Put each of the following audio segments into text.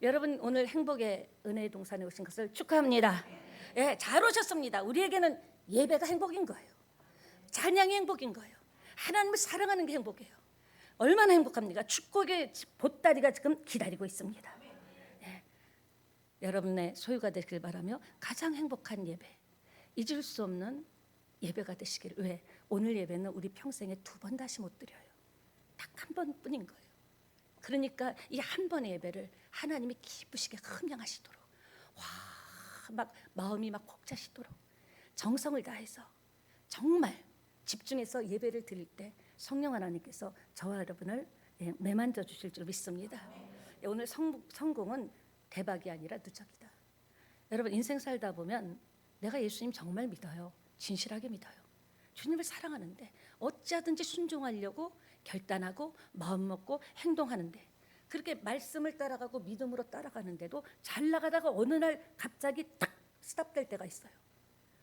여러분 오늘 행복의 은혜의 동산에 오신 것을 축하합니다. 예, 잘 오셨습니다. 우리에게는 예배가 행복인 거예요. 찬양이 행복인 거예요. 하나님을 사랑하는 게 행복이에요. 얼마나 행복합니까? 축복의 보따리가 지금 기다리고 있습니다. 예, 여러분의 소유가 되길 바라며 가장 행복한 예배, 잊을 수 없는 예배가 되시길. 왜? 오늘 예배는 우리 평생에 2번 다시 못 드려요. 딱 한 번뿐인 거예요. 그러니까 이 한 번의 예배를 하나님이 기쁘시게 흠양하시도록, 막 마음이 막 kok차시도록 정성을 다해서 정말 집중해서 예배를 드릴 때 성령 하나님께서 저와 여러분을 매만져 주실 줄 믿습니다. 오늘 성공은 대박이 아니라 누적이다. 여러분 인생 살다 보면 내가 예수님 정말 믿어요. 진실하게 믿어요. 주님을 사랑하는데 어찌하든지 순종하려고 결단하고 마음 먹고 행동하는데, 그렇게 말씀을 따라가고 믿음으로 따라가는데도 잘 나가다가 어느 날 갑자기 딱 스탑될 때가 있어요.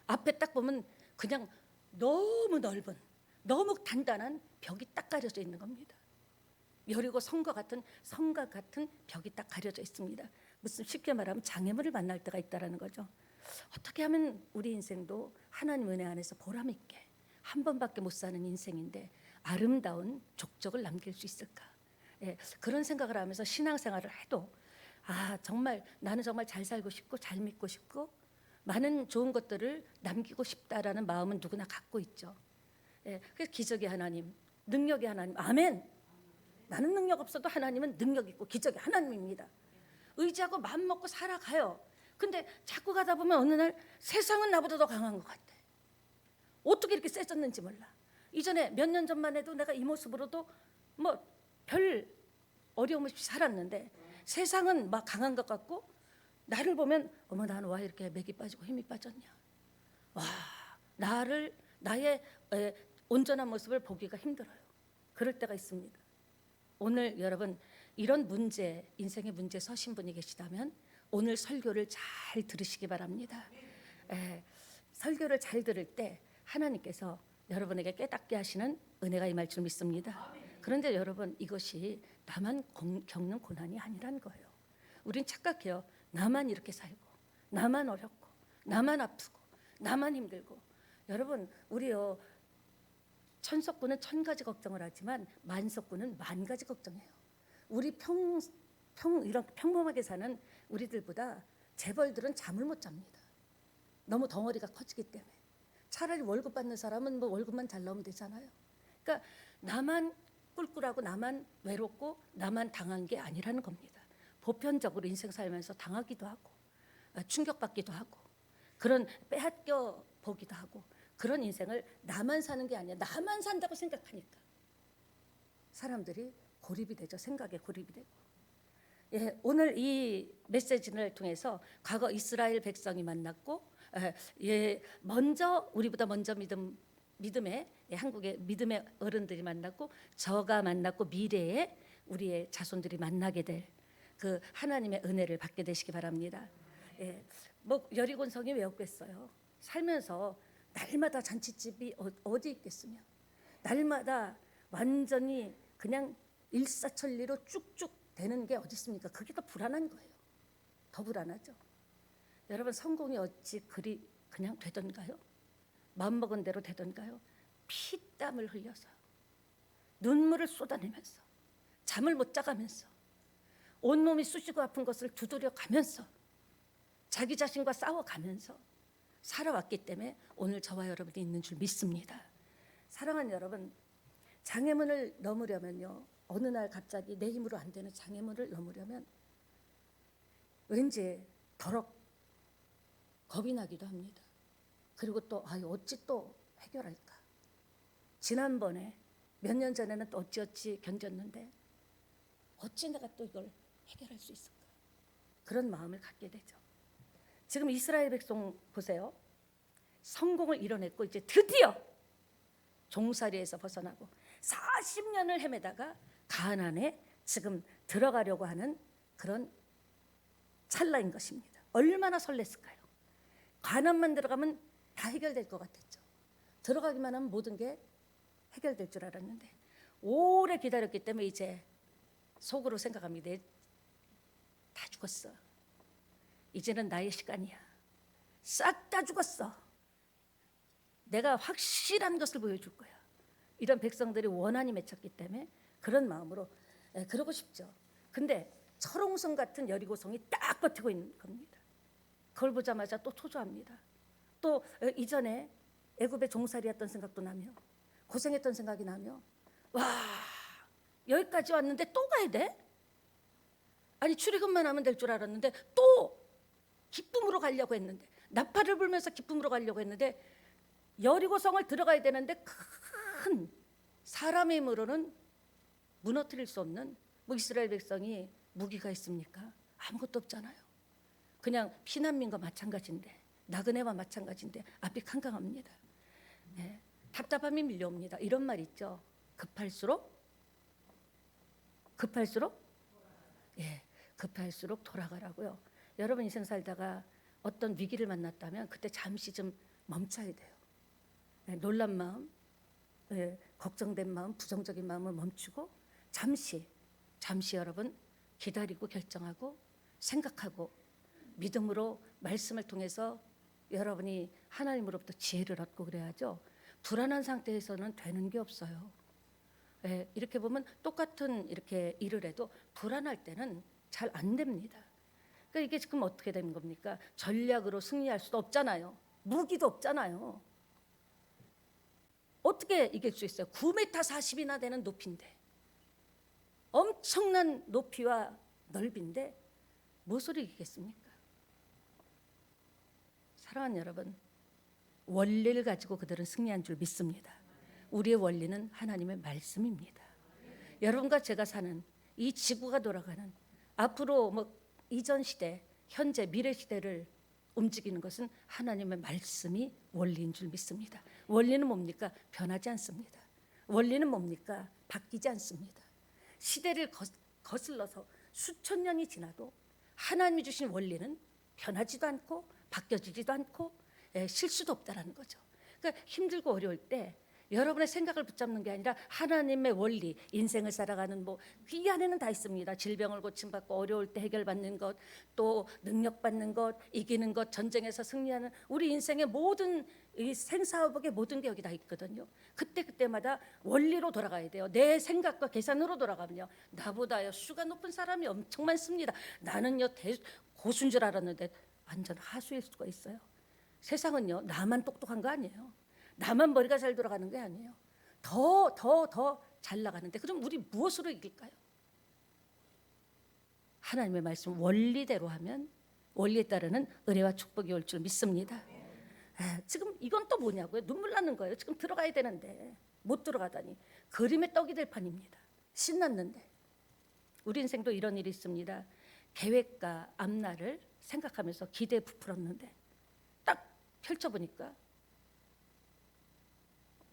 앞에 딱 보면 그냥 너무 넓은, 너무 단단한 벽이 딱 가려져 있는 겁니다. 여리고 성과 같은 벽이 딱 가려져 있습니다. 무슨 쉽게 말하면 장애물을 만날 때가 있다라는 거죠. 어떻게 하면 우리 인생도 하나님 은혜 안에서 보람 있게 한 번밖에 못 사는 인생인데 아름다운 족적을 남길 수 있을까? 예, 그런 생각을 하면서 신앙생활을 해도 정말 나는 정말 잘 살고 싶고 잘 믿고 싶고 많은 좋은 것들을 남기고 싶다라는 마음은 누구나 갖고 있죠. 예, 그래서 기적의 하나님, 능력의 하나님, 아멘. 나는 능력 없어도 하나님은 능력 있고 기적의 하나님입니다. 의지하고 마음 먹고 살아가요. 근데 자꾸 가다 보면 어느 날 세상은 나보다 더 강한 것 같아. 어떻게 이렇게 세졌는지 몰라. 이전에 몇 년 전만 해도 내가 이 모습으로도 뭐 별 어려움 없이 살았는데 세상은 막 강한 것 같고 나를 보면 어머 나는 와 이렇게 맥이 빠지고 힘이 빠졌냐. 와 나의 온전한 모습을 보기가 힘들어요. 그럴 때가 있습니다. 오늘 여러분 이런 문제, 인생의 문제 서신 분이 계시다면 오늘 설교를 잘 들으시기 바랍니다. 설교를 잘 들을 때 하나님께서 여러분에게 깨닫게 하시는 은혜가 임할 줄 믿습니다. 그런데 여러분 이것이 나만 겪는 고난이 아니란 거예요. 우린 착각해요. 나만 이렇게 살고 나만 어렵고 나만 아프고 나만 힘들고. 여러분 우리요 천석구는 1000가지 걱정을 하지만 만석구는 10,000가지 걱정해요. 우리 이렇게 평범하게 사는 우리들보다 재벌들은 잠을 못 잡니다. 너무 덩어리가 커지기 때문에. 차라리 월급 받는 사람은 뭐 월급만 잘 나오면 되잖아요. 그러니까 나만 꿀꿀하고 나만 외롭고 나만 당한 게 아니라는 겁니다. 보편적으로 인생 살면서 당하기도 하고 충격받기도 하고 그런 빼앗겨 보기도 하고 그런 인생을 나만 사는 게 아니야. 나만 산다고 생각하니까 사람들이 고립이 되죠. 생각에 고립이 되고. 예, 오늘 이 메시지를 통해서 과거 이스라엘 백성이 만났고 우리보다 먼저 믿음의 한국의 믿음의 어른들이 만났고 저가 만났고 미래에 우리의 자손들이 만나게 될 그 하나님의 은혜를 받게 되시기 바랍니다. 예, 뭐 여리곤성이 왜 없겠어요? 살면서 날마다 잔치집이 어디 있겠으며 날마다 완전히 그냥 일사천리로 쭉쭉 되는 게 어디 있습니까? 그게 더 불안한 거예요. 더 불안하죠. 여러분 성공이 어찌 그리 그냥 되던가요? 마음먹은 대로 되던가요? 피땀을 흘려서 눈물을 쏟아내면서 잠을 못 자가면서 온몸이 쑤시고 아픈 것을 두드려 가면서 자기 자신과 싸워가면서 살아왔기 때문에 오늘 저와 여러분이 있는 줄 믿습니다. 사랑하는 여러분, 장애문을 넘으려면요, 어느 날 갑자기 내 힘으로 안 되는 장애문을 넘으려면 왠지 더럽 겁이 나기도 합니다. 그리고 또 어찌 또 해결할까? 지난번에 몇 년 전에는 또 어찌어찌 견뎠는데 어찌 내가 또 이걸 해결할 수 있을까? 그런 마음을 갖게 되죠. 지금 이스라엘 백성 보세요. 성공을 이뤄냈고 이제 드디어 종살이에서 벗어나고 40년을 헤매다가 가나안에 지금 들어가려고 하는 그런 찰나인 것입니다. 얼마나 설렜을까요? 가나안만 들어가면 다 해결될 것 같았죠. 들어가기만 하면 모든 게 해결될 줄 알았는데 오래 기다렸기 때문에 이제 속으로 생각합니다. 다 죽었어. 이제는 나의 시간이야. 싹 다 죽었어. 내가 확실한 것을 보여줄 거야. 이런 백성들이 원한이 맺혔기 때문에 그런 마음으로 그러고 싶죠. 근데 철옹성 같은 여리고성이 딱 버티고 있는 겁니다. 그걸 보자마자 또 초조합니다. 또 이전에 애굽의 종살이했던 생각도 나며 고생했던 생각이 나며 와 여기까지 왔는데 또 가야 돼? 아니 출애굽만 하면 될 줄 알았는데 또 기쁨으로 가려고 했는데 나팔을 불면서 기쁨으로 가려고 했는데 여리고성을 들어가야 되는데 큰 사람의 힘으로는 무너뜨릴 수 없는 뭐 이스라엘 백성이 무기가 있습니까? 아무것도 없잖아요. 그냥 피난민과 마찬가지인데 나그네와 마찬가지인데 앞이 캄캄합니다. 네, 답답함이 밀려옵니다. 이런 말 있죠. 급할수록 예, 급할수록 돌아가라고요. 여러분 인생 살다가 어떤 위기를 만났다면 그때 잠시 좀 멈춰야 돼요. 네, 놀란 마음, 걱정된 마음, 부정적인 마음을 멈추고 잠시 여러분 기다리고 결정하고 생각하고 믿음으로 말씀을 통해서 여러분이 하나님으로부터 지혜를 얻고 그래야죠. 불안한 상태에서는 되는 게 없어요. 이렇게 보면 똑같은 이렇게 일을 해도 불안할 때는 잘 안 됩니다. 그러니까 이게 지금 어떻게 되는 겁니까? 전략으로 승리할 수도 없잖아요. 무기도 없잖아요. 어떻게 이길 수 있어요? 9m 40이나 되는 높이인데 엄청난 높이와 넓이인데 무엇으로 이기겠습니까? 사랑하는 여러분, 원리를 가지고 그들은 승리한 줄 믿습니다. 우리의 원리는 하나님의 말씀입니다. 여러분과 제가 사는 이 지구가 돌아가는 앞으로 뭐 이전 시대, 현재, 미래 시대를 움직이는 것은 하나님의 말씀이 원리인 줄 믿습니다. 원리는 뭡니까? 변하지 않습니다. 원리는 뭡니까? 바뀌지 않습니다. 시대를 거슬러서 수천 년이 지나도 하나님이 주신 원리는 변하지도 않고 바뀌어지지도 않고 실수도 없다라는 거죠. 그러니까 힘들고 어려울 때 여러분의 생각을 붙잡는 게 아니라 하나님의 원리, 인생을 살아가는 이 안에는 다 있습니다. 질병을 고침받고 어려울 때 해결받는 것, 또 능력받는 것, 이기는 것, 전쟁에서 승리하는 우리 인생의 모든 이 생사화복의 모든 게 여기 다 있거든요. 그때마다 원리로 돌아가야 돼요. 내 생각과 계산으로 돌아가면요. 나보다요 수가 높은 사람이 엄청 많습니다. 나는요 고수인 줄 알았는데 완전 하수일 수가 있어요. 세상은요 나만 똑똑한 거 아니에요. 나만 머리가 잘 돌아가는 게 아니에요. 더 잘 나가는데 그럼 우리 무엇으로 이길까요? 하나님의 말씀 원리대로 하면 원리에 따르는 은혜와 축복이 올 줄 믿습니다. 지금 이건 또 뭐냐고요? 눈물 나는 거예요. 지금 들어가야 되는데 못 들어가다니 그림의 떡이 될 판입니다. 신났는데 우리 인생도 이런 일이 있습니다. 계획과 앞날을 생각하면서 기대에 부풀었는데 딱 펼쳐보니까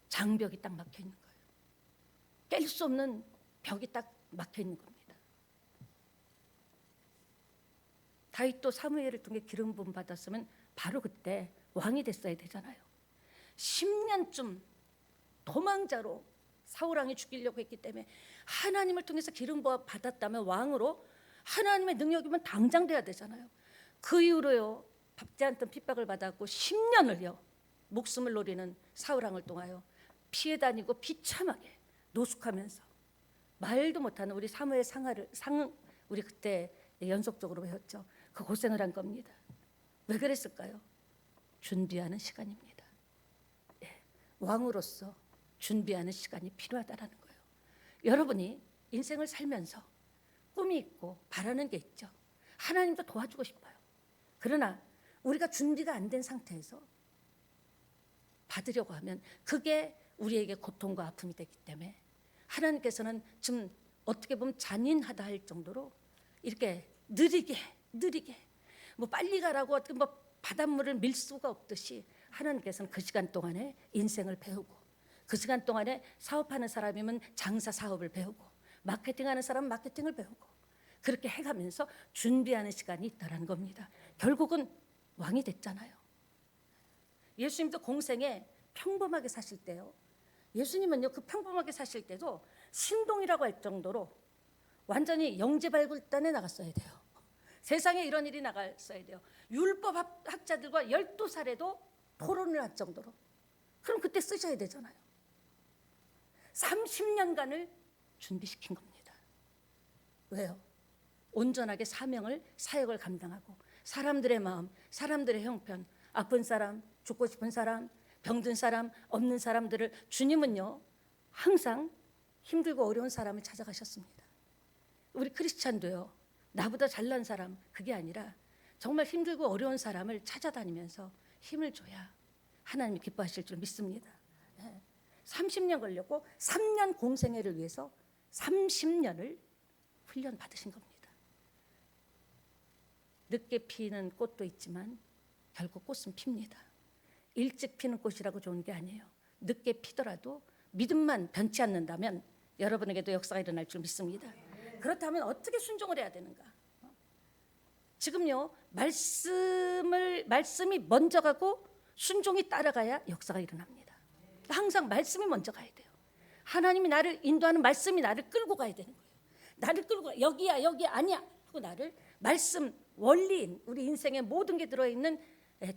장벽이 딱 막혀 있는 거예요. 깰 수 없는 벽이 딱 막혀 있는 겁니다. 다윗도 사무엘을 통해 기름 부음 받았으면 바로 그때 왕이 됐어야 되잖아요. 10년쯤 도망자로 사울 왕이 죽이려고 했기 때문에 하나님을 통해서 기름 부음 받았다면 왕으로 하나님의 능력이면 당장 돼야 되잖아요. 그 이후로요 받지 않던 핍박을 받았고 10년을요 목숨을 노리는 사울 왕을 통하여 피해 다니고 비참하게 노숙하면서 말도 못하는 우리 사무엘 우리 그때 연속적으로 배웠죠. 그 고생을 한 겁니다. 왜 그랬을까요? 준비하는 시간입니다. 왕으로서 준비하는 시간이 필요하다라는 거예요. 여러분이 인생을 살면서 꿈이 있고 바라는 게 있죠. 하나님도 도와주고 싶어요. 그러나 우리가 준비가 안 된 상태에서 받으려고 하면 그게 우리에게 고통과 아픔이 되기 때문에 하나님께서는 좀 어떻게 보면 잔인하다 할 정도로 이렇게 느리게 빨리 가라고 어떻게 바닷물을 밀 수가 없듯이 하나님께서는 그 시간 동안에 인생을 배우고 그 시간 동안에 사업하는 사람이면 장사 사업을 배우고 마케팅하는 사람은 마케팅을 배우고 그렇게 해가면서 준비하는 시간이 있다라는 겁니다. 결국은 왕이 됐잖아요. 예수님도 공생에 평범하게 사실 때요. 예수님은요 그 평범하게 사실 때도 신동이라고 할 정도로 완전히 영재발굴단에 나갔어야 돼요. 세상에 이런 일이 나갔어야 돼요. 율법 학자들과 12살에도 토론을 할 정도로. 그럼 그때 쓰셔야 되잖아요. 30년간을 준비시킨 겁니다. 왜요? 온전하게 사역을 감당하고 사람들의 마음, 사람들의 형편, 아픈 사람, 죽고 싶은 사람, 병든 사람, 없는 사람들을 주님은요 항상 힘들고 어려운 사람을 찾아가셨습니다. 우리 크리스찬도요, 나보다 잘난 사람 그게 아니라 정말 힘들고 어려운 사람을 찾아다니면서 힘을 줘야 하나님이 기뻐하실 줄 믿습니다. 30년 걸렸고 3년 공생애를 위해서 30년을 훈련 받으신 겁니다. 늦게 피는 꽃도 있지만 결국 꽃은 핍니다. 일찍 피는 꽃이라고 좋은 게 아니에요. 늦게 피더라도 믿음만 변치 않는다면 여러분에게도 역사가 일어날 줄 믿습니다. 그렇다면 어떻게 순종을 해야 되는가? 지금요, 말씀이 먼저 가고 순종이 따라가야 역사가 일어납니다. 항상 말씀이 먼저 가야 돼요. 하나님이 나를 인도하는 말씀이 나를 끌고 가야 되는 거예요. 나를 끌고 여기야 아니야 하고 나를 말씀 원리인, 우리 인생의 모든 게 들어있는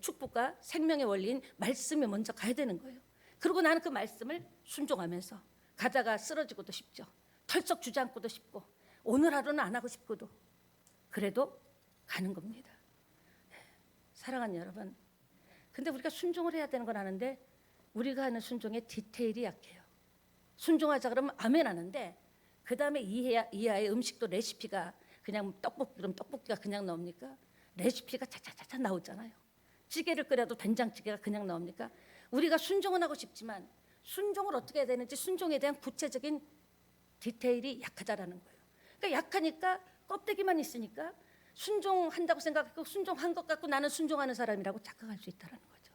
축복과 생명의 원리인 말씀이 먼저 가야 되는 거예요. 그리고 나는 그 말씀을 순종하면서 가다가 쓰러지고도 싶죠. 털썩 주저앉고도 싶고 오늘 하루는 안 하고 싶고도 그래도 가는 겁니다. 사랑하는 여러분, 근데 우리가 순종을 해야 되는 건 아는데 우리가 하는 순종의 디테일이 약해요. 순종하자 그러면 아멘 하는데 그 다음에 이하의 음식도 레시피가 그냥 떡볶이 그럼 떡볶이가 그냥 나옵니까? 레시피가 차차차차 나오잖아요. 찌개를 끓여도 된장찌개가 그냥 나옵니까? 우리가 순종은 하고 싶지만 순종을 어떻게 해야 되는지 순종에 대한 구체적인 디테일이 약하다라는 거예요. 그러니까 약하니까 껍데기만 있으니까 순종한다고 생각하고 순종한 것 같고 나는 순종하는 사람이라고 착각할 수 있다는 거죠.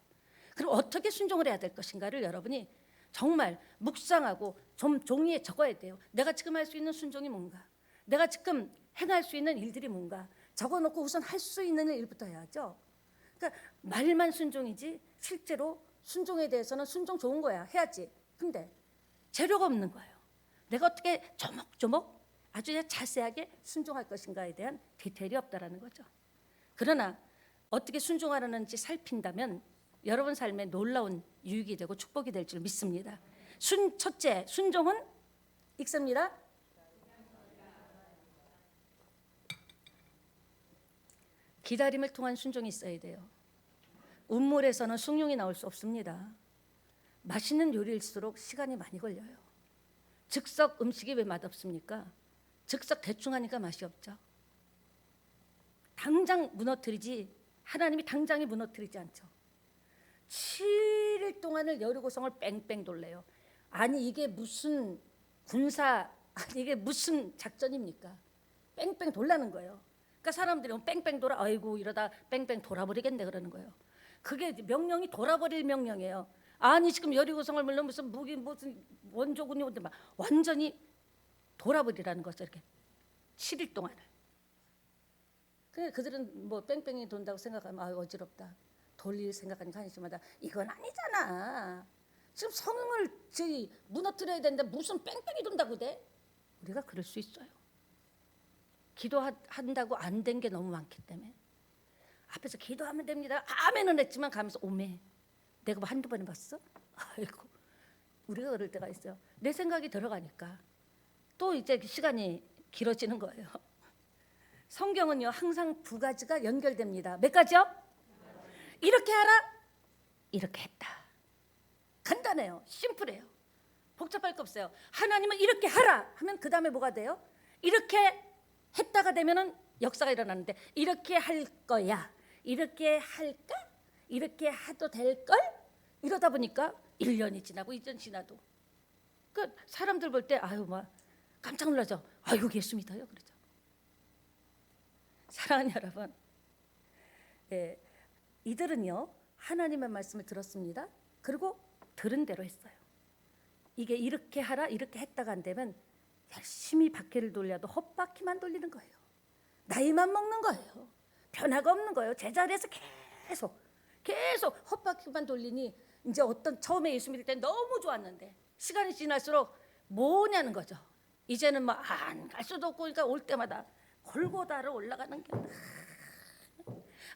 그럼 어떻게 순종을 해야 될 것인가를 여러분이 정말 묵상하고 좀 종이에 적어야 돼요. 내가 지금 할 수 있는 순종이 뭔가, 내가 지금 행할 수 있는 일들이 뭔가 적어놓고 우선 할 수 있는 일부터 해야죠. 그러니까 말만 순종이지 실제로 순종에 대해서는 순종 좋은 거야, 해야지. 근데 재료가 없는 거예요. 내가 어떻게 조목조목 아주 자세하게 순종할 것인가에 대한 디테일이 없다라는 거죠. 그러나 어떻게 순종하려는지 살핀다면 여러분 삶에 놀라운 유익이 되고 축복이 될 줄 믿습니다. 첫째, 순종은 읽습니다. 기다림을 통한 순종이 있어야 돼요. 운물에서는 숭늉이 나올 수 없습니다. 맛있는 요리일수록 시간이 많이 걸려요. 즉석 음식이 왜 맛없습니까? 즉석 대충 하니까 맛이 없죠. 당장 무너뜨리지 하나님이 당장에 무너뜨리지 않죠. 7일 동안을 여리고성을 뺑뺑 돌래요. 아니 이게 무슨 이게 무슨 작전입니까? 뺑뺑 돌라는 거예요. 그러니까 사람들이 뺑뺑 돌아, 아이고 이러다 뺑뺑 돌아버리겠네 그러는 거예요. 그게 명령이 돌아버릴 명령이에요. 아니 지금 여리고성을 물론 무슨 무슨 원조군이 온데 막 완전히 돌아버리라는 거죠. 이렇게 7일 동안을. 그들은 뭐 뺑뺑이 돈다고 생각하면 아 어지럽다. 돌릴 생각하니까 하니마다 이건 아니잖아. 지금 성을 무너뜨려야 되는데 무슨 뺑뺑이 돈다고 돼? 우리가 그럴 수 있어요. 기도한다고 안 된 게 너무 많기 때문에 앞에서 기도하면 됩니다. 아멘은 했지만 가면서 오메 내가 뭐 한두 번 해봤어? 아이고 우리가 그럴 때가 있어요. 내 생각이 들어가니까 또 이제 시간이 길어지는 거예요. 성경은요 항상 두 가지가 연결됩니다. 몇 가지요? 이렇게 하라, 이렇게 했다. 간단해요. 심플해요. 복잡할 거 없어요. 하나님은 이렇게 하라 하면 그 다음에 뭐가 돼요? 이렇게 했다가 되면은 역사가 일어나는데 이렇게 할 거야, 이렇게 할까? 이렇게 해도 될걸? 이러다 보니까 1년이 지나고 2년 지나도 그 사람들 볼 때 아유 막 깜짝 놀라죠. 아유 예수 믿어요 그러죠. 사랑하는 여러분, 이들은요 하나님의 말씀을 들었습니다. 그리고 들은 대로 했어요. 이게 이렇게 하라 이렇게 했다가 안 되면 열심히 바퀴를 돌려도 헛바퀴만 돌리는 거예요. 나이만 먹는 거예요. 변화가 없는 거예요. 제자리에서 계속 헛바퀴만 돌리니 이제 처음에 예수 믿을 때 너무 좋았는데 시간이 지날수록 뭐냐는 거죠. 이제는 뭐 안 갈 수도 없고 그러니까 올 때마다 골고다를 올라가는 게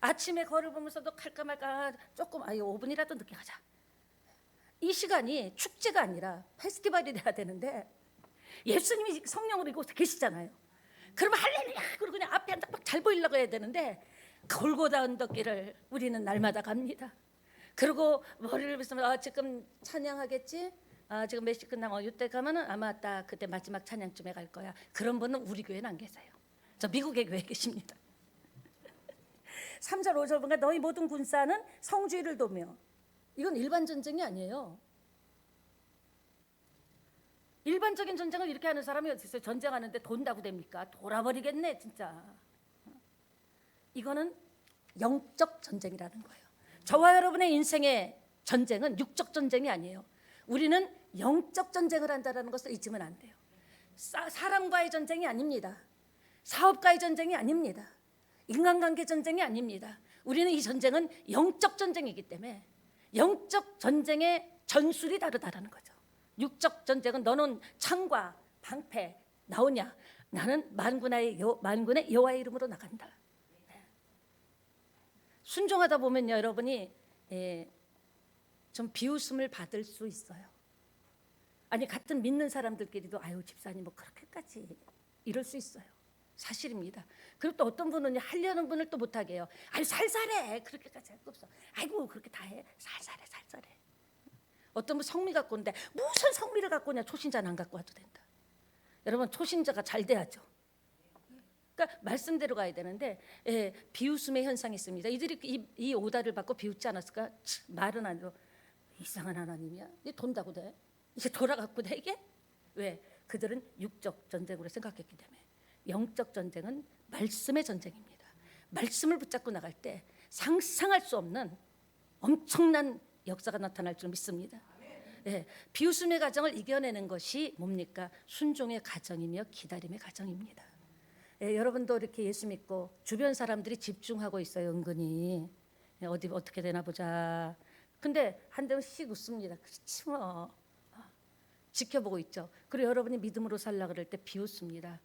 아침에 거를 보면서도 갈까 말까 조금 5분이라도 늦게 가자. 이 시간이 축제가 아니라 페스티벌이 돼야 되는데 예수님이 성령으로 이곳에 계시잖아요. 그러면 할렐루야 그러고 그냥 앞에 막 잘 보이려고 해야 되는데 골고다 언덕길을 우리는 날마다 갑니다. 그리고 머리를 빗으면 지금 찬양하겠지? 지금 몇 시 끝나고 이때 가면은 아마 딱 그때 마지막 찬양쯤에 갈 거야. 그런 분은 우리 교회는 안 계세요. 저 미국의 교회에 계십니다. 3절 5절 보니까 너희 모든 군사는 성주의를 도며, 이건 일반 전쟁이 아니에요. 일반적인 전쟁을 이렇게 하는 사람이 어디 있어요? 전쟁하는데 돈다고 됩니까? 돌아버리겠네 진짜. 이거는 영적 전쟁이라는 거예요. 저와 여러분의 인생의 전쟁은 육적 전쟁이 아니에요. 우리는 영적 전쟁을 한다는 것을 잊으면 안 돼요. 사람과의 전쟁이 아닙니다. 사업가의 전쟁이 아닙니다. 인간관계 전쟁이 아닙니다. 우리는 이 전쟁은 영적 전쟁이기 때문에 영적 전쟁의 전술이 다르다는 거죠. 육적 전쟁은 너는 창과 방패 나오냐? 나는 만군의 여호와의 이름으로 나간다. 순종하다 보면 여러분이 좀 비웃음을 받을 수 있어요. 아니 같은 믿는 사람들끼리도 아유 집사님 뭐 그렇게까지 이럴 수 있어요. 사실입니다. 그리고 또 어떤 분은 하려는 분을 또 못하게 해요. 아유 살살해 그렇게까지 할 거 없어. 아이고 그렇게 다 해. 살살해. 어떤 분 성미 갖고 오는데 무슨 성미를 갖고 오냐. 초신자는 안 갖고 와도 된다. 여러분 초신자가 잘 돼야죠. 그러니까 말씀대로 가야 되는데 비웃음의 현상이 있습니다. 이들이 이 오다를 받고 비웃지 않았을까? 말은 안 해도 이상한 하나님이야. 이게 돈다고 돼? 이게 돌아갖고 돼 이게? 왜? 그들은 육적 전쟁으로 생각했기 때문에. 영적 전쟁은 말씀의 전쟁입니다. 말씀을 붙잡고 나갈 때 상상할 수 없는 엄청난 역사가 나타날 줄 믿습니다. 비웃음의 과정을 이겨내는 것이 뭡니까? 순종의 과정이며 기다림의 과정입니다. 여러분도 이렇게 예수 믿고 주변 사람들이 집중하고 있어요. 은근히 어디 어떻게 되나 보자. 근데 한 대씩 웃습니다. 그렇지 뭐. 지켜보고 있죠. 그리고 여러분이 믿음으로 살라 그럴 때 비웃습니다.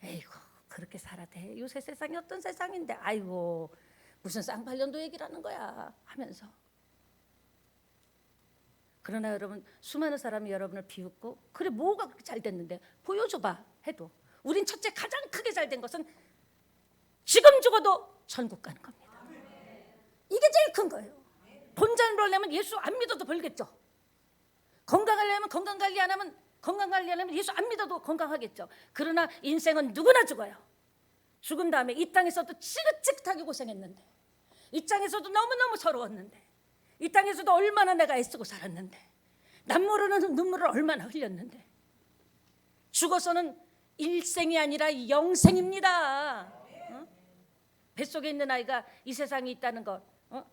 에이고 그렇게 살아 돼. 요새 세상이 어떤 세상인데 아이고 무슨 쌍팔년도 얘기를 하는 거야 하면서. 그러나 여러분 수많은 사람이 여러분을 비웃고 그래 뭐가 그렇게 잘 됐는데 보여줘봐 해도 우린 첫째 가장 크게 잘 된 것은 지금 죽어도 천국 가는 겁니다. 이게 제일 큰 거예요. 돈 잘 벌려면 예수 안 믿어도 벌겠죠. 건강하려면 건강관리 안 하면 건강관리하려면 예수 안 믿어도 건강하겠죠. 그러나 인생은 누구나 죽어요. 죽은 다음에 이 땅에서도 지긋지긋하게 고생했는데 이 땅에서도 너무너무 서러웠는데 이 땅에서도 얼마나 내가 애쓰고 살았는데 남 모르는 눈물을 얼마나 흘렸는데 죽어서는 일생이 아니라 영생입니다. 뱃속에 있는 아이가 이 세상에 있다는 거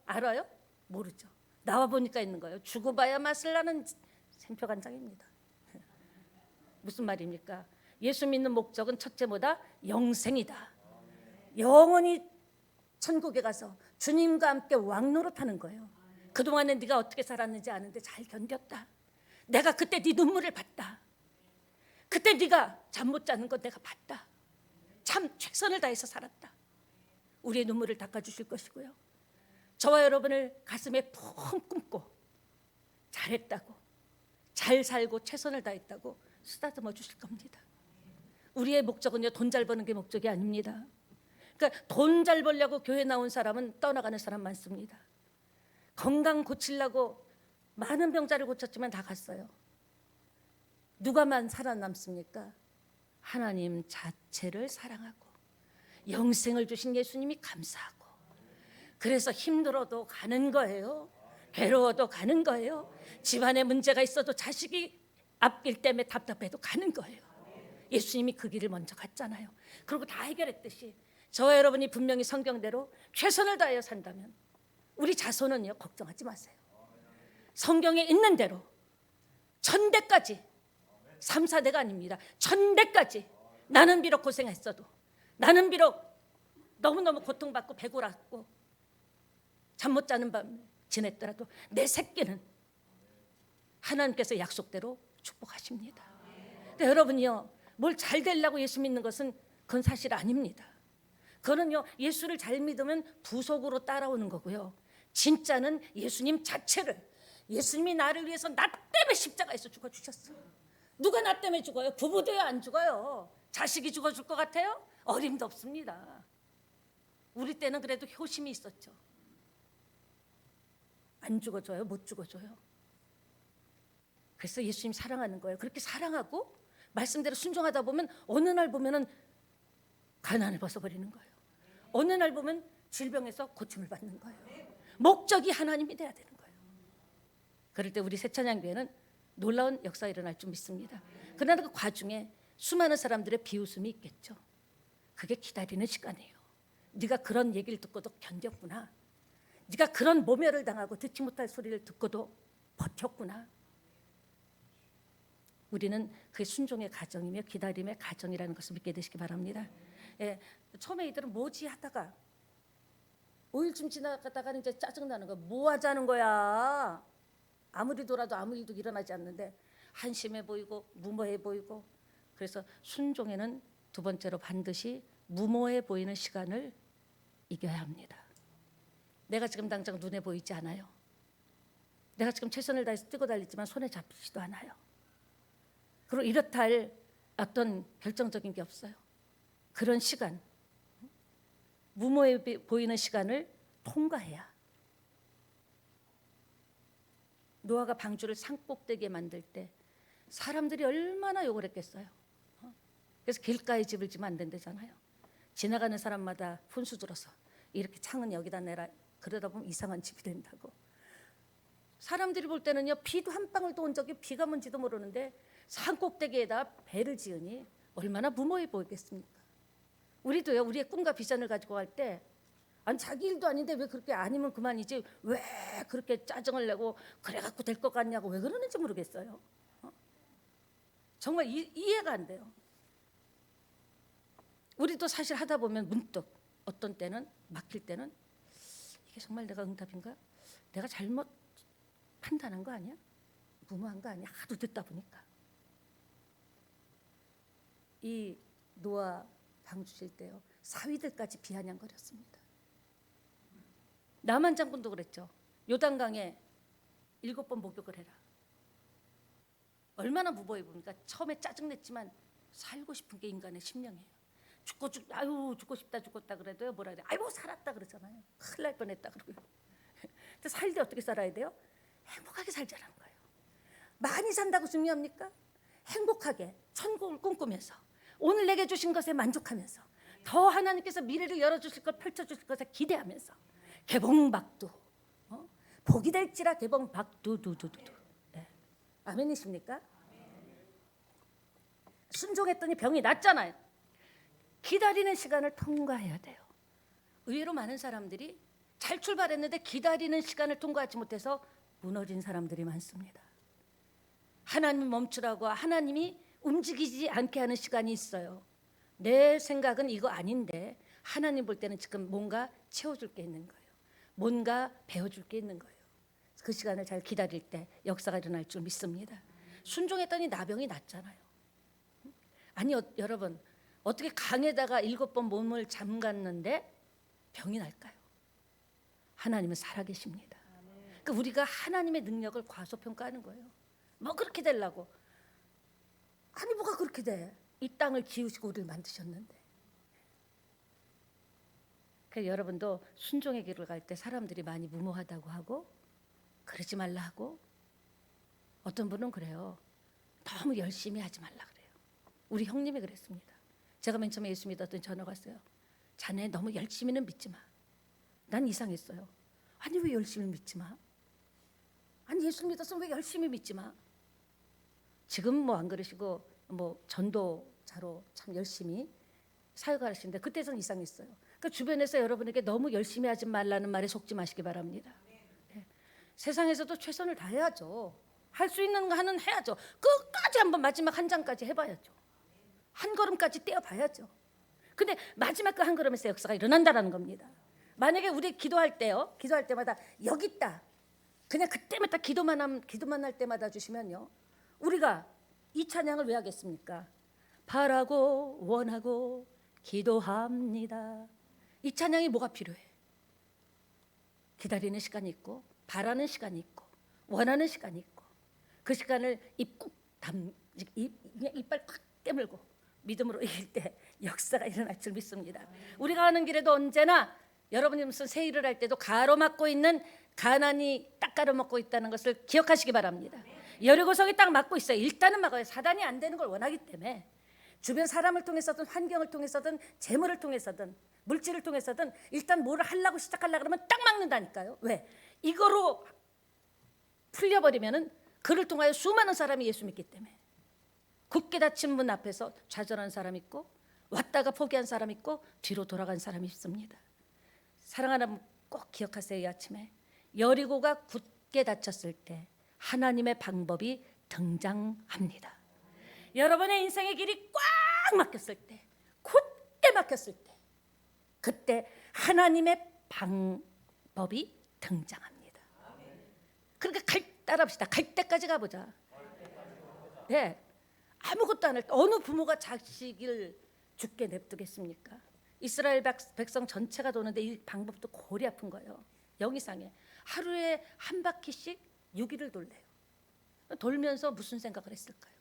알아요? 모르죠. 나와 보니까 있는 거예요. 죽어봐야 맛을 나는 생표간장입니다. 무슨 말입니까? 예수 믿는 목적은 첫째 뭐다? 영생이다. 영원히 천국에 가서 주님과 함께 왕노릇하는 거예요. 그동안에 네가 어떻게 살았는지 아는데 잘 견뎠다. 내가 그때 네 눈물을 봤다. 그때 네가 잠 못 자는 거 내가 봤다. 참 최선을 다해서 살았다. 우리의 눈물을 닦아주실 것이고요. 저와 여러분을 가슴에 푹 꿈고 잘했다고 잘 살고 최선을 다했다고 쓰다듬어 주실 겁니다. 우리의 목적은요 돈 잘 버는 게 목적이 아닙니다. 그러니까 돈 잘 벌려고 교회 나온 사람은 떠나가는 사람 많습니다. 건강 고치려고 많은 병자를 고쳤지만 다 갔어요. 누가만 살아남습니까? 하나님 자체를 사랑하고 영생을 주신 예수님이 감사하고 그래서 힘들어도 가는 거예요. 괴로워도 가는 거예요. 집안에 문제가 있어도 자식이 앞길 때문에 답답해도 가는 거예요. 예수님이 그 길을 먼저 갔잖아요. 그리고 다 해결했듯이 저와 여러분이 분명히 성경대로 최선을 다하여 산다면 우리 자손은요 걱정하지 마세요. 성경에 있는 대로 천대까지 3, 4대가 아닙니다. 천대까지 나는 비록 고생했어도 나는 비록 너무너무 고통받고 배고랐고 잠 못 자는 밤 지냈더라도 내 새끼는 하나님께서 약속대로 축복하십니다. 근데 여러분이요 뭘 잘 되려고 예수 믿는 것은 그건 사실 아닙니다. 그거는요, 예수를 잘 믿으면 부속으로 따라오는 거고요. 진짜는 예수님 자체를, 예수님이 나를 위해서 나 때문에 십자가에서 죽어주셨어. 누가 나 때문에 죽어요? 부부도요 안 죽어요. 자식이 죽어줄 것 같아요? 어림도 없습니다. 우리 때는 그래도 효심이 있었죠. 안 죽어줘요? 못 죽어줘요? 그래서 예수님 사랑하는 거예요. 그렇게 사랑하고 말씀대로 순종하다 보면 어느 날 보면은 가난을 벗어버리는 거예요. 어느 날 보면 질병에서 고침을 받는 거예요. 목적이 하나님이 돼야 되는 거예요. 그럴 때 우리 새찬양교회는 놀라운 역사가 일어날 줄 믿습니다. 그러나 그 과중에 수많은 사람들의 비웃음이 있겠죠. 그게 기다리는 시간이에요. 네가 그런 얘기를 듣고도 견뎠구나. 네가 그런 모멸을 당하고 듣지 못할 소리를 듣고도 버텼구나. 우리는 그게 순종의 과정이며 기다림의 과정이라는 것을 믿게 되시기 바랍니다. 예, 처음에 이들은 뭐지 하다가 5일쯤 지나가다가 이제 짜증나는 거야. 뭐 하자는 거야. 아무리 돌아도 아무 일도 일어나지 않는데 한심해 보이고 무모해 보이고. 그래서 순종에는 두 번째로 반드시 무모해 보이는 시간을 이겨야 합니다. 내가 지금 당장 눈에 보이지 않아요. 내가 지금 최선을 다해서 뛰고 달리지만 손에 잡히지도 않아요. 그리고 이렇다 할 어떤 결정적인 게 없어요. 그런 시간, 무모해 보이는 시간을 통과해야. 노아가 방주를 산꼭대기에 만들 때 사람들이 얼마나 욕을 했겠어요. 그래서 길가에 집을 지면 안 된다잖아요. 지나가는 사람마다 훈수 들어서 이렇게 창은 여기다 내라. 그러다 보면 이상한 집이 된다고. 사람들이 볼 때는요, 비도 한 방울도 온 적이 비가 뭔지도 모르는데 산꼭대기에다 배를 지으니 얼마나 무모해 보이겠습니까? 우리도요, 우리의 꿈과 비전을 가지고 갈 때 아니 자기 일도 아닌데 왜 그렇게 아니면 그만이지 왜 그렇게 짜증을 내고 그래갖고 될 것 같냐고 왜 그러는지 모르겠어요. 정말 이해가 안 돼요. 우리도 사실 하다 보면 문득 어떤 때는 막힐 때는 이게 정말 내가 응답인가? 내가 잘못 판단한 거 아니야? 무모한 거 아니야? 하도 듣다 보니까. 이 노아 방주 질 때요, 사위들까지 비아냥거렸습니다. 나만 장군도 그랬죠. 요단강에 7번 목욕을 해라. 얼마나 무모해 보니까 처음에 짜증냈지만 살고 싶은 게 인간의 심령이에요. 죽고 싶다 죽었다 그래도요 뭐라 그래? 아이고 살았다 그러잖아요. 큰일 날 뻔했다 그러고요. 근데 살 때 어떻게 살아야 돼요? 행복하게 살자는 거예요. 많이 산다고 중요합니까? 행복하게 천국을 꿈꾸면서 오늘 내게 주신 것에 만족하면서 더 하나님께서 미래를 열어주실 것 펼쳐주실 것에 기대하면서 개봉박두 복이 될지라 개봉박두두두두. 네. 아멘이십니까? 순종했더니 병이 낫잖아요. 기다리는 시간을 통과해야 돼요. 의외로 많은 사람들이 잘 출발했는데 기다리는 시간을 통과하지 못해서 무너진 사람들이 많습니다. 하나님 멈추라고 하나님이 움직이지 않게 하는 시간이 있어요. 내 생각은 이거 아닌데 하나님 볼 때는 지금 뭔가 채워줄 게 있는 거예요. 뭔가 배워줄 게 있는 거예요. 그 시간을 잘 기다릴 때 역사가 일어날 줄 믿습니다. 순종했더니 나병이 낫잖아요. 아니 여러분 어떻게 강에다가 7번 몸을 잠갔는데 병이 날까요? 하나님은 살아계십니다. 그러니까 우리가 하나님의 능력을 과소평가하는 거예요. 뭐 그렇게 되려고. 아니 뭐가 그렇게 돼. 이 땅을 기우시고 우리를 만드셨는데. 그래서 여러분도 순종의 길을 갈 때 사람들이 많이 무모하다고 하고 그러지 말라 하고 어떤 분은 그래요. 너무 열심히 하지 말라 그래요. 우리 형님이 그랬습니다. 제가 맨 처음에 예수 믿었던 전화가 왔어요. 자네 너무 열심히는 믿지 마. 난 이상했어요. 아니 왜 열심히 믿지 마? 아니 예수 믿었으면 왜 열심히 믿지 마? 지금 뭐 안 그러시고 뭐 전도자로 참 열심히 사역하시는데 그때 전 이상했어요. 그 주변에서 여러분에게 너무 열심히 하지 말라는 말에 속지 마시기 바랍니다. 네. 세상에서도 최선을 다해야죠. 할 수 있는 거 하는 해야죠. 끝까지 한번 마지막 한 장까지 해봐야죠. 한 걸음까지 떼어봐야죠. 근데 마지막 그 한 걸음에서 역사가 일어난다는 겁니다. 만약에 우리 기도할 때요, 기도할 때마다 여기 있다. 그냥 그때마다 기도만 할 때마다 주시면요, 우리가 이 찬양을 왜 하겠습니까? 바라고 원하고 기도합니다. 이 찬양이 뭐가 필요해? 기다리는 시간이 있고, 바라는 시간이 있고, 원하는 시간이 있고, 그 시간을 이빨 콱 깨물고 믿음으로 이길 때 역사가 일어날 줄 믿습니다. 우리가 하는 길에도 언제나 여러분이 무슨 세일을 할 때도 가로막고 있는 가난이 딱 가로막고 있다는 것을 기억하시기 바랍니다. 여리고성이 딱 막고 있어요. 일단은 막아요. 사단이 안 되는 걸 원하기 때문에 주변 사람을 통해서든 환경을 통해서든 재물을 통해서든 물질을 통해서든 일단 뭘 하려고 시작하려고 그러면 딱 막는다니까요. 왜? 이거로 풀려버리면은 그를 통하여 수많은 사람이 예수 믿기 때문에 굳게 닫힌 문 앞에서 좌절한 사람 있고 왔다가 포기한 사람 있고 뒤로 돌아간 사람이 있습니다. 사랑하는 여러분 꼭 기억하세요. 이 아침에 여리고가 굳게 닫혔을 때 하나님의 방법이 등장합니다. 여러분의 인생의 길이 꽉 막혔을 때, 굳게 막혔을 때, 그때 하나님의 방법이 등장합니다. 그러니까 따라합시다. 갈 때까지 가보자. 네, 아무것도 안 할 때 어느 부모가 자식을 죽게 냅두겠습니까? 이스라엘 백성 전체가 도는데 이 방법도 골이 아픈 거예요. 영이상에 하루에 한 바퀴씩 6일을 돌래요. 돌면서 무슨 생각을 했을까요?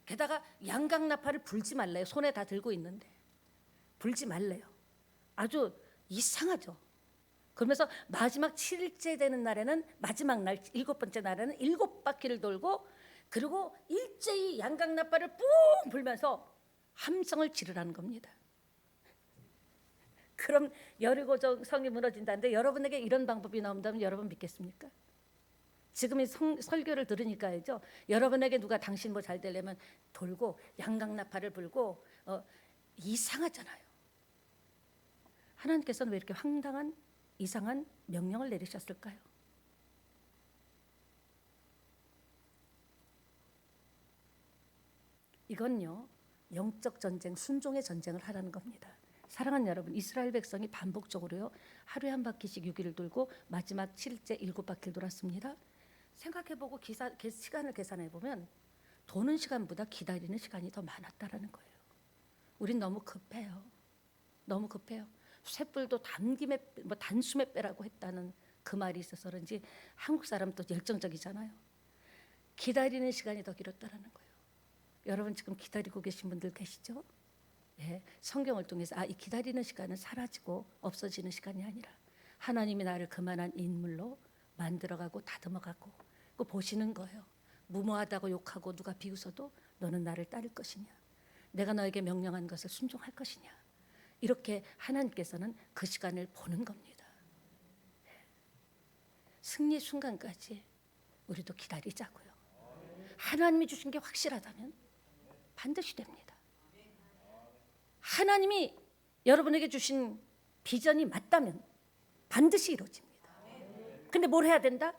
게다가 양강나팔을 불지 말래요. 손에 다 들고 있는데 불지 말래요. 아주 이상하죠. 그러면서 마지막 7일째 되는 날에는 마지막 날 7번째 날에는 7바퀴를 돌고 그리고 일제히 양강나팔을 뿡 불면서 함성을 지르라는 겁니다. 그럼 여리고 성이 무너진다는데 여러분에게 이런 방법이 나온다면 여러분 믿겠습니까? 지금 이 설교를 들으니까 알죠. 여러분에게 누가 당신 뭐 잘 되려면 돌고 양강나팔을 불고 이상하잖아요. 하나님께서는 왜 이렇게 황당한 이상한 명령을 내리셨을까요? 이건요 영적 전쟁, 순종의 전쟁을 하라는 겁니다. 사랑하는 여러분, 이스라엘 백성이 반복적으로요 하루에 한 바퀴씩 6일을 돌고 마지막 7일째 7바퀴를 돌았습니다. 생각해보고 시간을 계산해보면 도는 시간보다 기다리는 시간이 더 많았다라는 거예요. 우린 너무 급해요. 너무 급해요. 쇳불도 단숨에 빼라고 했다는 그 말이 있어서 그런지 한국 사람은 또 열정적이잖아요. 기다리는 시간이 더 길었다라는 거예요. 여러분 지금 기다리고 계신 분들 계시죠? 예, 성경을 통해서 이 기다리는 시간은 사라지고 없어지는 시간이 아니라 하나님이 나를 그만한 인물로 만들어가고 다듬어가고 그 보시는 거예요. 무모하다고 욕하고 누가 비웃어도 너는 나를 따를 것이냐, 내가 너에게 명령한 것을 순종할 것이냐, 이렇게 하나님께서는 그 시간을 보는 겁니다. 승리 순간까지 우리도 기다리자고요. 하나님이 주신 게 확실하다면 반드시 됩니다. 하나님이 여러분에게 주신 비전이 맞다면 반드시 이루어집니다. 근데 뭘 해야 된다?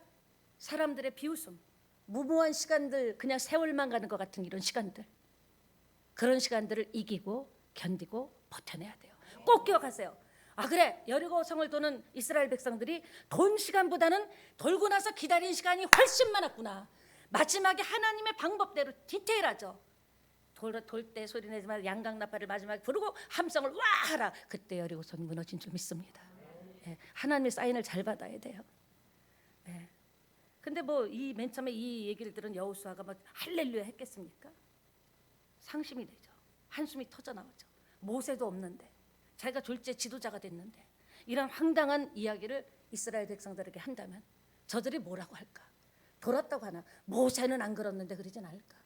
사람들의 비웃음, 무모한 시간들, 그냥 세월만 가는 것 같은 이런 시간들, 그런 시간들을 이기고 견디고 버텨내야 돼요. 꼭 기억하세요. 그래, 여리고 성을 도는 이스라엘 백성들이 돈 시간보다는 돌고 나서 기다린 시간이 훨씬 많았구나. 마지막에 하나님의 방법대로 디테일하죠. 돌 때 소리 내지 말 양강나팔을 마지막에 부르고 함성을 와 하라. 그때 여리고성이 무너진 줄 믿습니다. 예, 하나님의 사인을 잘 받아야 돼요. 예. 근데 뭐 이 맨 처음에 이 얘기를 들은 여호수아가 뭐 할렐루야 했겠습니까? 상심이 되죠. 한숨이 터져 나오죠. 모세도 없는데 자기가 졸제 지도자가 됐는데 이런 황당한 이야기를 이스라엘 백성들에게 한다면 저들이 뭐라고 할까? 돌았다고 하나? 모세는 안 그렇는데 그러진 않을까?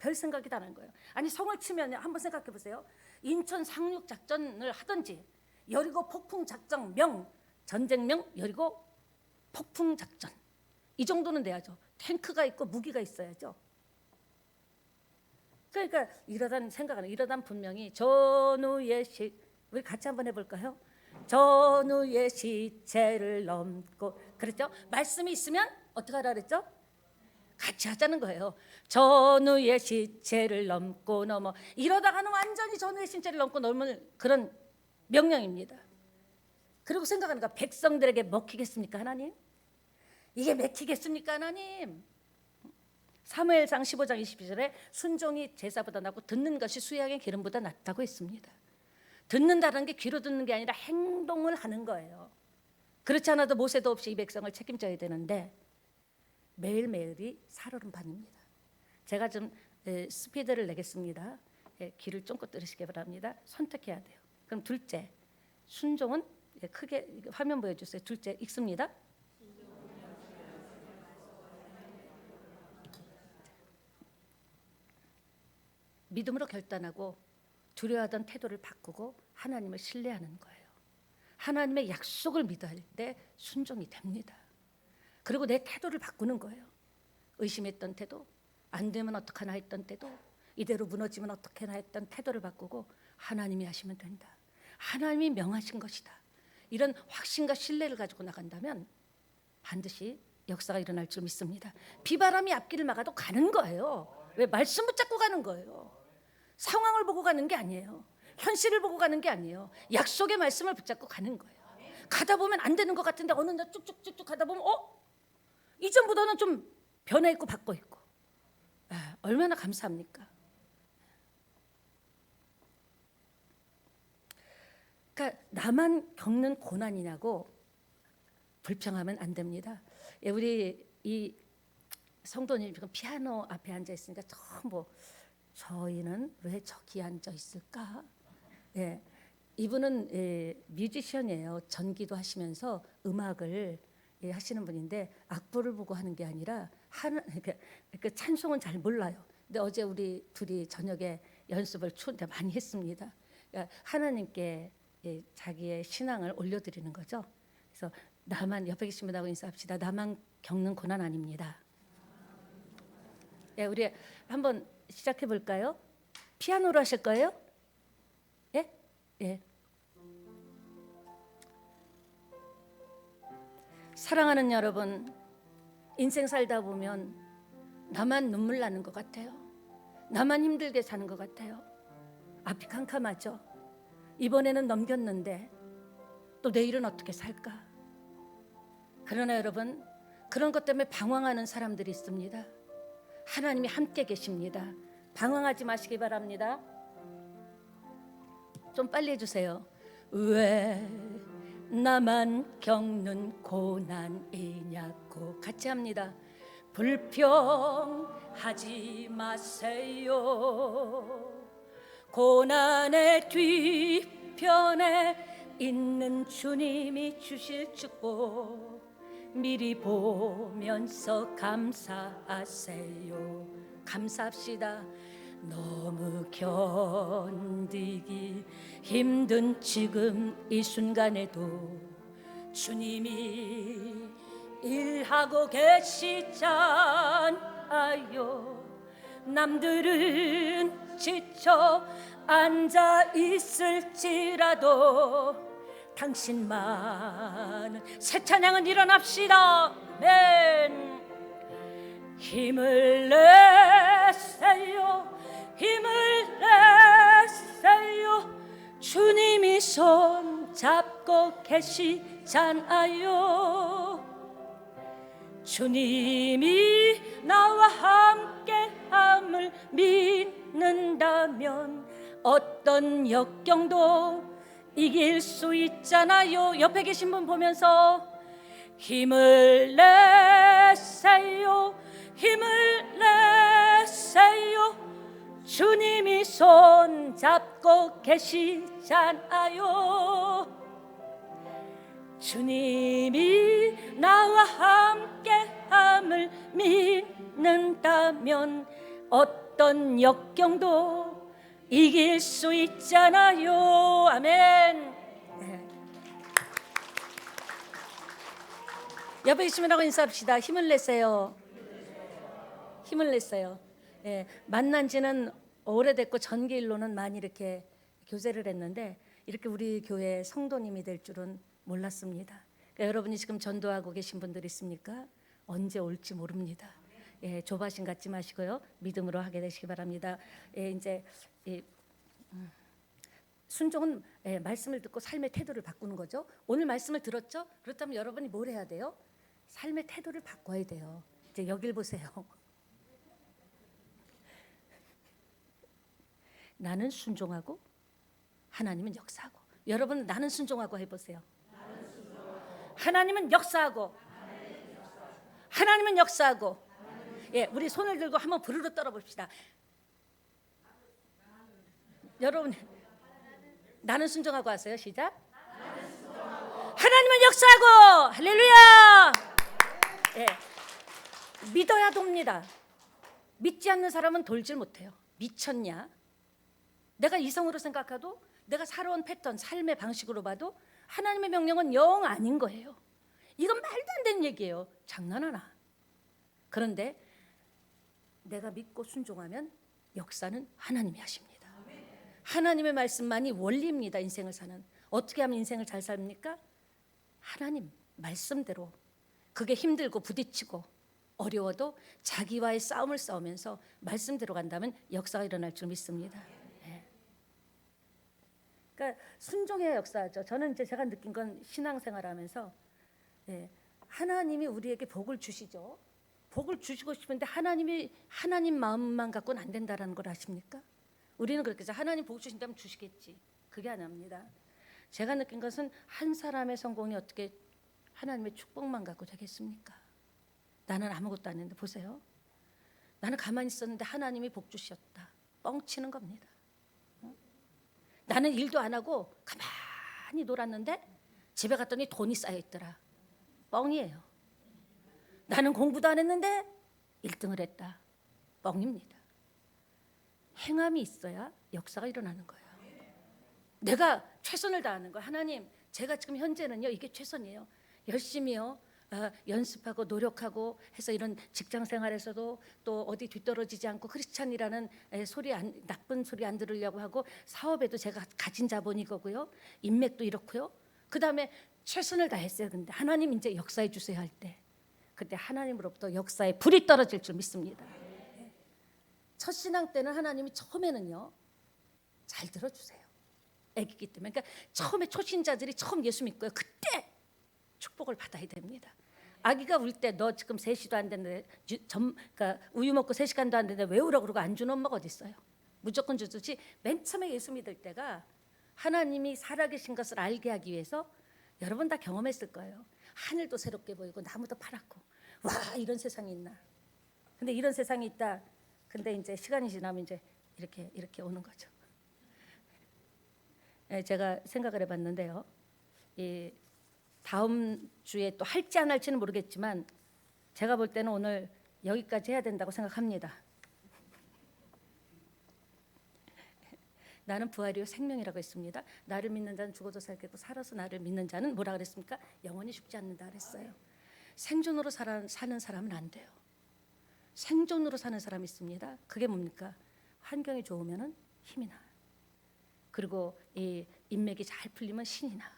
별 생각이 다 난 거예요. 아니 성을 치면 한번 생각해 보세요. 인천 상륙 작전을 하든지 여리고 폭풍 작전 전쟁명 여리고 폭풍 작전 이 정도는 돼야죠. 탱크가 있고 무기가 있어야죠. 그러니까 이러단 분명히 전우의 우리 같이 한번 해볼까요? 전우의 시체를 넘고 그랬죠? 말씀이 있으면 어떻게 하라 그랬죠? 같이 하자는 거예요. 전우의 시체를 넘고 넘어 이러다가는 완전히 전우의 시체를 넘고 넘는 그런 명령입니다. 그리고 생각하는 거야. 백성들에게 먹히겠습니까 하나님? 이게 맥히겠습니까 하나님? 사무엘상 15장 22절에 순종이 제사보다 낫고 듣는 것이 수양의 기름보다 낫다고 했습니다. 듣는다는 게 귀로 듣는 게 아니라 행동을 하는 거예요. 그렇지 않아도 모세도 없이 이 백성을 책임져야 되는데 매일매일이 살얼음판입니다. 제가 좀 스피드를 내겠습니다. 귀를 쫑긋 들으시기 바랍니다. 선택해야 돼요. 그럼 둘째, 순종은 크게 화면 보여주세요. 둘째 읽습니다. 믿음으로 결단하고 두려워하던 태도를 바꾸고 하나님을 신뢰하는 거예요. 하나님의 약속을 믿어야 할 때 순종이 됩니다. 그리고 내 태도를 바꾸는 거예요. 의심했던 태도, 안 되면 어떡하나 했던 태도, 이대로 무너지면 어떡하나 했던 태도를 바꾸고 하나님이 하시면 된다. 하나님이 명하신 것이다. 이런 확신과 신뢰를 가지고 나간다면 반드시 역사가 일어날 줄 믿습니다. 비바람이 앞길을 막아도 가는 거예요. 왜? 말씀 붙잡고 가는 거예요. 상황을 보고 가는 게 아니에요. 현실을 보고 가는 게 아니에요. 약속의 말씀을 붙잡고 가는 거예요. 가다 보면 안 되는 것 같은데 어느 날 쭉쭉쭉쭉 가다 보면 이전보다는 좀 변해 있고 바꿔 있고. 얼마나 감사합니까? 그러니까 나만 겪는 고난이냐고 불평하면 안 됩니다. 우리 이 성도님 지금 피아노 앞에 앉아 있으니까 저희는 왜 저기 앉아 있을까? 이분은 뮤지션이에요. 전기도 하시면서 음악을 하시는 분인데 악보를 보고 하는 게 아니라 그 찬송은 잘 몰라요. 근데 어제 우리 둘이 저녁에 연습을 추운데 많이 했습니다. 그러니까 하나님께 자기의 신앙을 올려드리는 거죠. 그래서 나만 옆에 계신 분하고 인사합시다. 나만 겪는 고난 아닙니다. 우리 한번 시작해 볼까요? 피아노로 하실 거예요? 예. 사랑하는 여러분, 인생 살다 보면 나만 눈물 나는 것 같아요. 나만 힘들게 사는 것 같아요. 앞이 캄캄하죠. 이번에는 넘겼는데 또 내일은 어떻게 살까? 그러나 여러분, 그런 것 때문에 방황하는 사람들이 있습니다. 하나님이 함께 계십니다. 방황하지 마시기 바랍니다. 좀 빨리 해주세요. 왜 나만 겪는 고난이냐고 같이 합니다. 불평하지 마세요. 고난의 뒤편에 있는 주님이 주실 축복 미리 보면서 감사하세요. 감사합시다. 너무 견디기 힘든 지금 이 순간에도 주님이 일하고 계시잖아요. 남들은 지쳐 앉아 있을지라도 당신만은 새 찬양은 일어납시다. 아멘. 힘을 내세요. 힘을 내세요. 주님이 손 잡고 계시잖아요. 주님이 나와 함께함을 믿는다면 어떤 역경도 이길 수 있잖아요. 옆에 계신 분 보면서 힘을 내세요. 힘을 내세요. 주님이 손 잡고 계시잖아요. 주님이 나와 함께함을 믿는다면 어떤 역경도 이길 수 있잖아요. 아멘. 옆에 계신 분하고 인사합시다. 힘을 내세요. 힘을 냈어요. 만난 지는 오래됐고 전기일로는 많이 이렇게 교제를 했는데 이렇게 우리 교회 성도님이 될 줄은 몰랐습니다. 그러니까 여러분이 지금 전도하고 계신 분들 있습니까? 언제 올지 모릅니다. 조바심 갖지 마시고요. 믿음으로 하게 되시기 바랍니다. 이제 순종은 말씀을 듣고 삶의 태도를 바꾸는 거죠. 오늘 말씀을 들었죠? 그렇다면 여러분이 뭘 해야 돼요? 삶의 태도를 바꿔야 돼요. 이제 여길 보세요. 나는 순종하고 하나님은 역사하고. 여러분 나는 순종하고 해보세요. 하나님은 역사하고. 하나님은 역사하고. 예, 우리 손을 들고 한번 부르르 떨어봅시다. 여러분 나는 순종하고 하세요. 시작. 하나님은 역사하고. 할렐루야. 예, 믿어야 돕니다. 믿지 않는 사람은 돌질 못해요. 미쳤냐? 내가 이성으로 생각해도, 내가 살아온 패턴, 삶의 방식으로 봐도 하나님의 명령은 영 아닌 거예요. 이건 말도 안 되는 얘기예요. 장난하나? 그런데 내가 믿고 순종하면 역사는 하나님이 하십니다. 하나님의 말씀만이 원리입니다. 인생을 사는. 어떻게 하면 인생을 잘 삽니까? 하나님 말씀대로. 그게 힘들고 부딪히고 어려워도 자기와의 싸움을 싸우면서 말씀대로 간다면 역사가 일어날 줄 믿습니다. 예. 그러니까 순종의 역사죠. 저는 이제 제가 느낀 건 신앙생활하면서, 예, 하나님이 우리에게 복을 주시죠. 복을 주시고 싶은데 하나님 마음만 갖고는 안 된다라는 걸 아십니까? 우리는 그렇게 해서 하나님 복 주신다면 주시겠지. 그게 아닙니다. 제가 느낀 것은 한 사람의 성공이 어떻게 하나님의 축복만 갖고 되겠습니까? 나는 아무것도 안 했는데 보세요. 나는 가만히 있었는데 하나님이 복 주셨다. 뻥치는 겁니다. 나는 일도 안 하고 가만히 놀았는데 집에 갔더니 돈이 쌓여 있더라. 뻥이에요. 나는 공부도 안 했는데 1등을 했다. 뻥입니다. 행함이 있어야 역사가 일어나는 거예요. 내가 최선을 다하는 거예요. 하나님, 제가 지금 현재는요, 이게 최선이에요. 열심히요, 연습하고 노력하고 해서 이런 직장 생활에서도 또 어디 뒤떨어지지 않고 크리스찬이라는 나쁜 소리 안 들으려고 하고, 사업에도 제가 가진 자본이 거고요, 인맥도 이렇고요. 그 다음에 최선을 다했어요. 근데 하나님 이제 역사해 주세요 할 때, 그때 하나님으로부터 역사의 불이 떨어질 줄 믿습니다. 첫 신앙 때는 하나님이 처음에는요 잘 들어주세요. 애기기 때문에. 그러니까 처음에 초신자들이 처음 예수 믿고요, 그때 축복을 받아야 됩니다. 아기가 울 때 너 지금 3시도 안 됐는데 그러니까 우유 먹고 3시간도 안 됐는데 왜 울어 그러고 안 주는 엄마가 어디 있어요? 무조건 주듯이 맨 처음에 예수 믿을 때가 하나님이 살아계신 것을 알게 하기 위해서, 여러분 다 경험했을 거예요. 하늘도 새롭게 보이고 나무도 파랗고, 와 이런 세상이 있나. 근데 이런 세상이 있다. 근데 이제 시간이 지나면 이제 이렇게 오는 거죠. 제가 생각을 해봤는데요, 이 다음 주에 또 할지 안 할지는 모르겠지만 제가 볼 때는 오늘 여기까지 해야 된다고 생각합니다. 나는 부활이요 생명이라고 했습니다. 나를 믿는 자는 죽어도 살겠고 살아서 나를 믿는 자는 뭐라 그랬습니까? 영원히 죽지 않는다 그랬어요. 생존으로 사는 사람은 안 돼요. 생존으로 사는 사람이 있습니다. 그게 뭡니까? 환경이 좋으면 힘이 나. 그리고 이 인맥이 잘 풀리면 신이 나.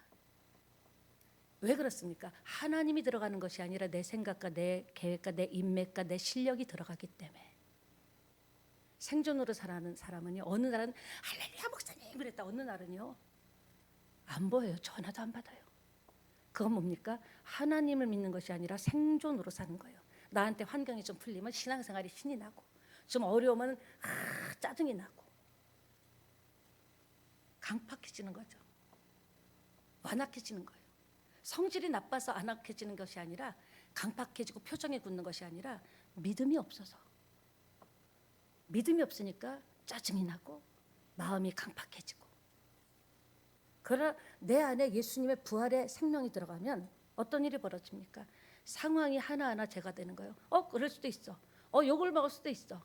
왜 그렇습니까? 하나님이 들어가는 것이 아니라 내 생각과 내 계획과 내 인맥과 내 실력이 들어가기 때문에. 생존으로 살아가는 사람은요, 어느 날은 할렐루야 목사님 그랬다, 어느 날은요 안 보여요. 전화도 안 받아요. 그건 뭡니까? 하나님을 믿는 것이 아니라 생존으로 사는 거예요. 나한테 환경이 좀 풀리면 신앙생활이 신이 나고, 좀 어려우면 짜증이 나고, 강팍해지는 거죠. 완악해지는 거예요. 성질이 나빠서 안악해지는 것이 아니라, 강팍해지고 표정에 굳는 것이 아니라 믿음이 없어서. 믿음이 없으니까 짜증이 나고 마음이 강팍해지고. 그러나 내 안에 예수님의 부활의 생명이 들어가면 어떤 일이 벌어집니까? 상황이 하나하나 제가 되는 거예요. 그럴 수도 있어. 욕을 먹을 수도 있어.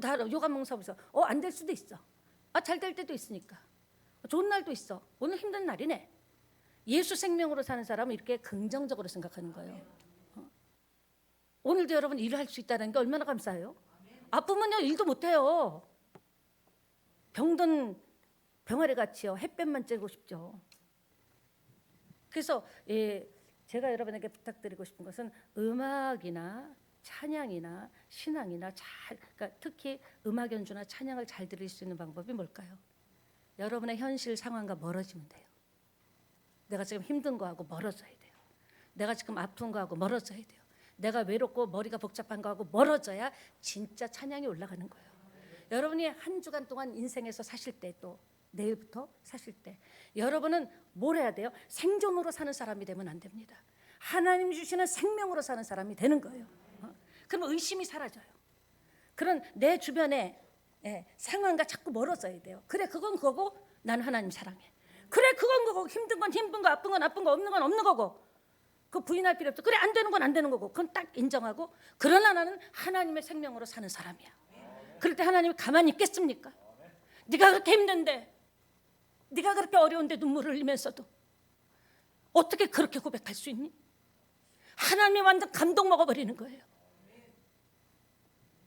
다 욕 안 먹는 사람 있어. 안 될 수도 있어. 잘 될 때도 있으니까. 좋은 날도 있어. 오늘 힘든 날이네. 예수 생명으로 사는 사람은 이렇게 긍정적으로 생각하는 거예요. 오늘도 여러분 일을 할 수 있다는 게 얼마나 감사해요. 아프면요 일도 못해요. 병든 병아리 같이요 햇볕만 쬐고 싶죠. 그래서 제가 여러분에게 부탁드리고 싶은 것은 음악이나 찬양이나 신앙이나 그러니까 특히 음악 연주나 찬양을 잘 들을 수 있는 방법이 뭘까요? 여러분의 현실 상황과 멀어지면 돼요. 내가 지금 힘든 거하고 멀어져야 돼요. 내가 지금 아픈 거하고 멀어져야 돼요. 내가 외롭고 머리가 복잡한 거하고 멀어져야 진짜 찬양이 올라가는 거예요. 여러분이 한 주간 동안 인생에서 사실 때 또 내일부터 사실 때 여러분은 뭘 해야 돼요? 생존으로 사는 사람이 되면 안 됩니다. 하나님 주시는 생명으로 사는 사람이 되는 거예요. 그러면 의심이 사라져요. 그런 내 주변에 상황과 자꾸 멀어져야 돼요. 그래 그건 그거고 나는 하나님 사랑해. 그래 그건 그거고 힘든 건 힘든 거 아픈 건 아픈 거 없는 건 없는 거고 그 부인할 필요 없어. 그래 안 되는 건 안 되는 거고 그건 딱 인정하고 그러나 나는 하나님의 생명으로 사는 사람이야. 그럴 때 하나님이 가만히 있겠습니까? 네가 그렇게 힘든데 네가 그렇게 어려운데 눈물을 흘리면서도 어떻게 그렇게 고백할 수 있니? 하나님이 완전 감동 먹어버리는 거예요.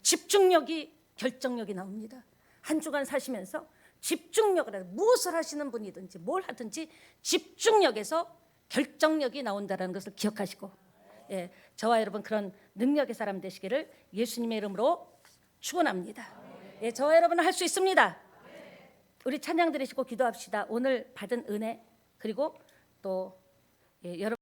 집중력이 결정력이 나옵니다. 한 주간 사시면서 집중력을 해서 무엇을 하시는 분이든지 뭘 하든지 집중력에서 결정력이 나온다는 것을 기억하시고 저와 여러분 그런 능력의 사람 되시기를 예수님의 이름으로 축원합니다. 저와 여러분은 할 수 있습니다. 우리 찬양 드리시고 기도합시다. 오늘 받은 은혜 그리고 또 여러분